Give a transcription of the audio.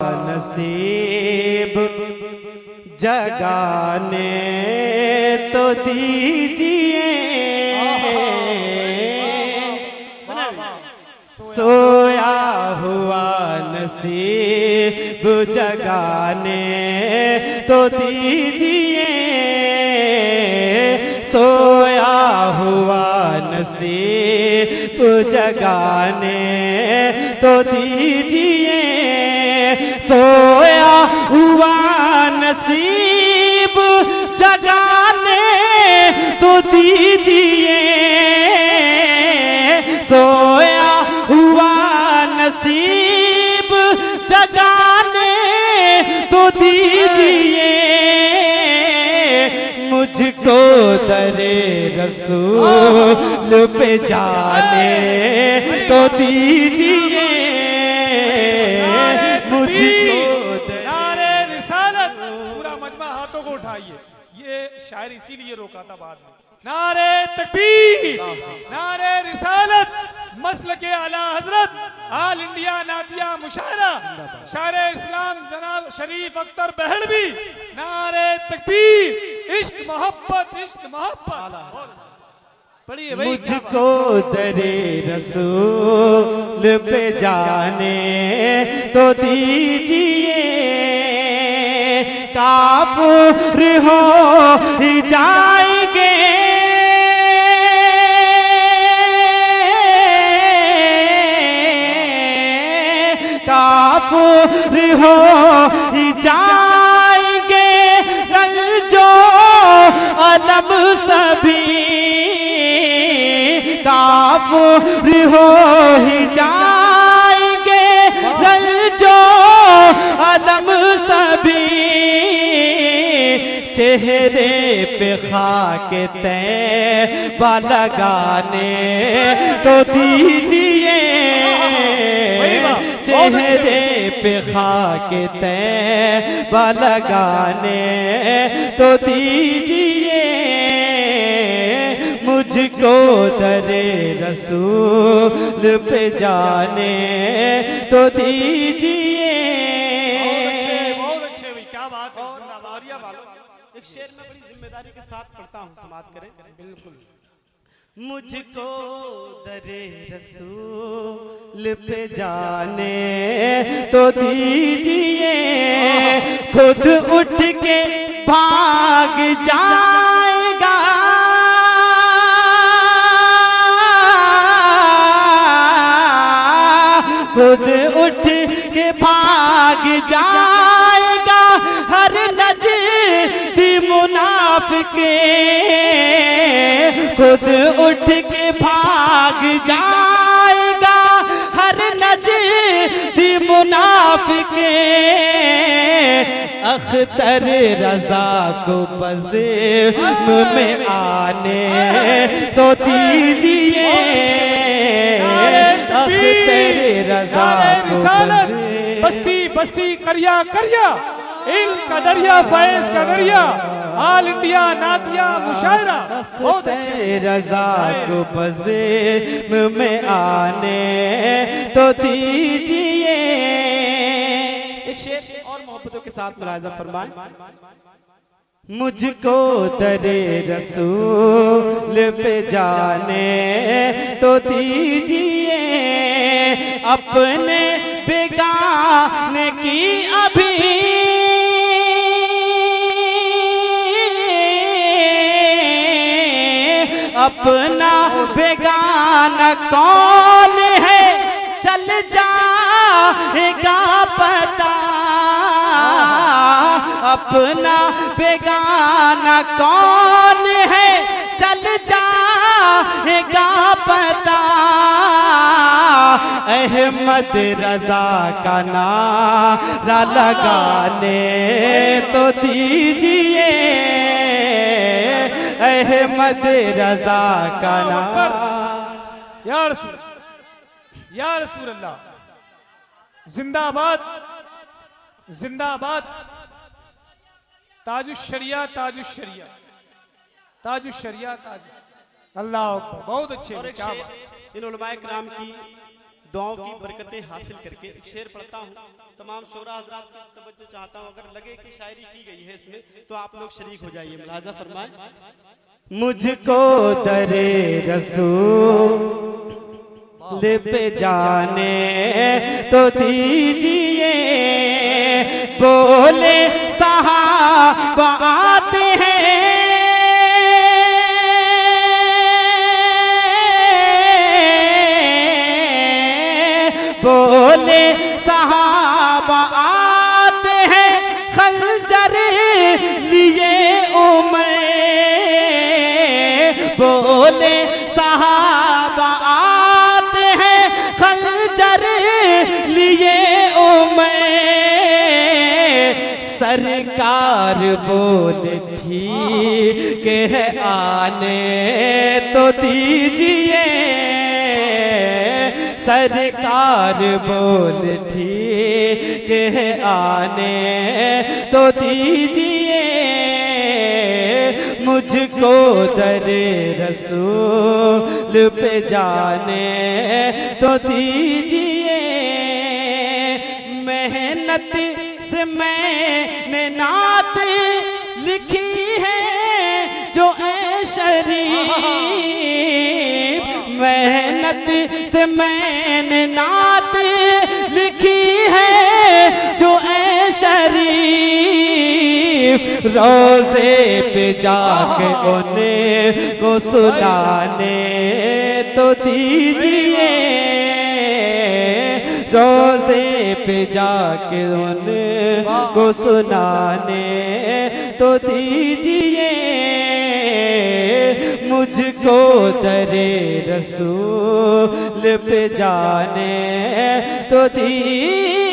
नसीब जगाने तो दीजिए, सोया हुआ नसीब जगाने तो दीजिए, सोया हुआ नसीब जगाने तो दीजिए, सोया हुआ नसीब जगाने तो दीजिए, सोया हुआ नसीब जगाने तो दीजिए, मुझको दरे रसूल पे जाने तो दीजिए, ये शायर इसीलिए रोका था बाद में। नारे तकबीर, नारे रिसालत, मसल के आला हजरत आल इंडिया नातिया मुशायरा शायर इस्लाम जनाब शरीफ अख्तर बहलवी, नारे तकबीर, इश्क मोहब्बत, इश्क मोहब्बत। पढ़िए भाई। मुझको दरे रसूल पे जाने तो दीजिए, काफिर हो ही जाएंगे, काफिर हो ही जाएंगे, रंजो अलम सभी काफिर हो ही जाएंगे, रंजो अलम सभी, चेहरे पे खाक तैबा लगाने तो दीजिए, चेहरे पे खाक तैबा लगाने तो दीजिए, मुझको दरे रसूल पे जाने तो दीजिए। बहुत अच्छे भाई, क्या बात है। एक शेर में बड़ी जिम्मेदारी के साथ पढ़ता हूँ, समाप्त करें। बिल्कुल। मुझको दरे रसूल पे जाने तो दीजिए, खुद उठ के भाग जाएगा, खुद उठ के भाग जाएगा, हर नजदी मुनाफिके, खुद उठ के भाग जाएगा, हर नजदी मुनाफिके, अख्तर रजा को पज़ेब में आने तो दीजिए, अख्तर रजा को बस्ती बस्ती करिया करिया, इल्म का दरिया फैज़ का दरिया, आल इंडिया नातिया मुशायरा। रजा को पज़ेब में आने तो दीजिए। एक शेर और मोहब्बतों के साथ मुलाज़ा फरमाएं। मुझको दरे रसूल पे जाने तो दीजिए, अपने बेगाने की अभी अपना बेगाना कौन है चल जाएगा पता, अपना बेगाना कौन है चल जाएगा पता, अहमद रजा का नारा लगाने तो दीजिए, अहमद रजा का नारा। या रसूल अल्लाह, जिंदाबाद जिंदाबाद, ताजुश्शरिया ताजुश्शरिया ताजुश्शरिया ताज, अल्लाह अकबर। बहुत अच्छे। और एक शेर इन उलमाए किराम की दुआओं की बरकतें हासिल करके एक शेर पढ़ता हूँ। तमाम शोरा हजरात की तवज्जो चाहता हूँ, अगर लगे कि शायरी की गई है इसमें तो आप लोग शरीक हो जाइए। मुलाजा फरमाएं। मुझको दरे रसूल पे जाने तो दीजिए, बोले सहाबा आते हैं, बोले सहाबा आते हैं, खंजर लिए उमर, बोले सहाबा आते हैं, खंजर लिए उमर, सरकार बोले ठीक है आने तो दीजिए, सरकार बोल ठीक है आने तो दीजिए, मुझको दरे रसूल पे जाने तो दीजिए। मेहनत से मैंने नात लिखी है जो ऐ शरीफ, मेहनत से मैंने नात लिखी है जो ऐ शरीफ, रोज़े पे जाके उन्हें को सुनाने तो दीजिए, रोज़े पे जाके उनको सुनाने तो दीजिए, मुझको दरे रसूल पे जाने तो दीजिए।